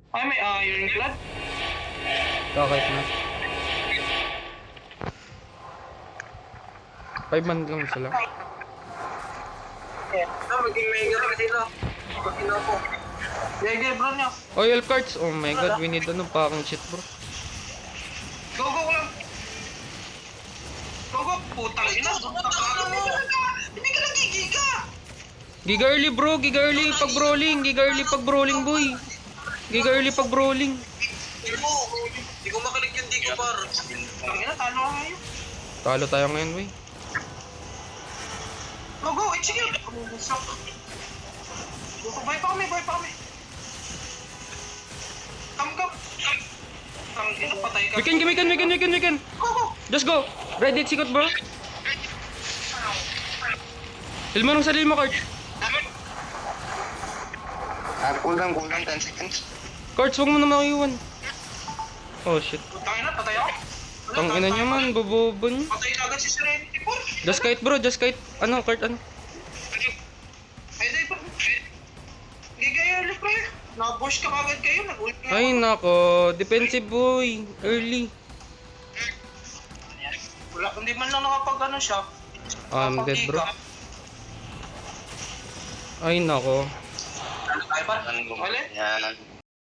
Ay, may Ironclad. Kakait na. 5 man lang sila. Maging mega kasi na. Pagkino ko. Gege, bro niya. Oil carts. Oh my god, we need ano, parang shit bro. Go, go lang. Go, go. Putang ina. Hindi ka nagigiga. Giga early bro, giga early pag brawling, giga early pag brawling boy. Giga early pag brawling. Hindi ko makilig yung di ko par. Ang ina, talo ka ngayon. Talo tayo ngayon boy. Go, go. Sige. Buy pa kami, buy pa kami. Come, come. Ang ina, patay ka. We can. Go, go. Just go. Ready, sikot bro. Heal mo nung sarili mo, Karch. Kulang 10 seconds. Karch, huwag mo na makiwan. Oh shit. Putang ina, patay ako. Tang ina niya man, bobobo niya. Patay ka agad si Serenity Paul. Just kite bro, just kite. Ano, Kart, ano? Ay, day pa. Gigay early pre. Nakabush ka agad kayo, nag-ult kayo. Ay nako, defensive boy. Early. Wala, hindi man lang nakapag ano siya. I'm dead bro. Ay nako. Ay, par. Ano Wala. yan?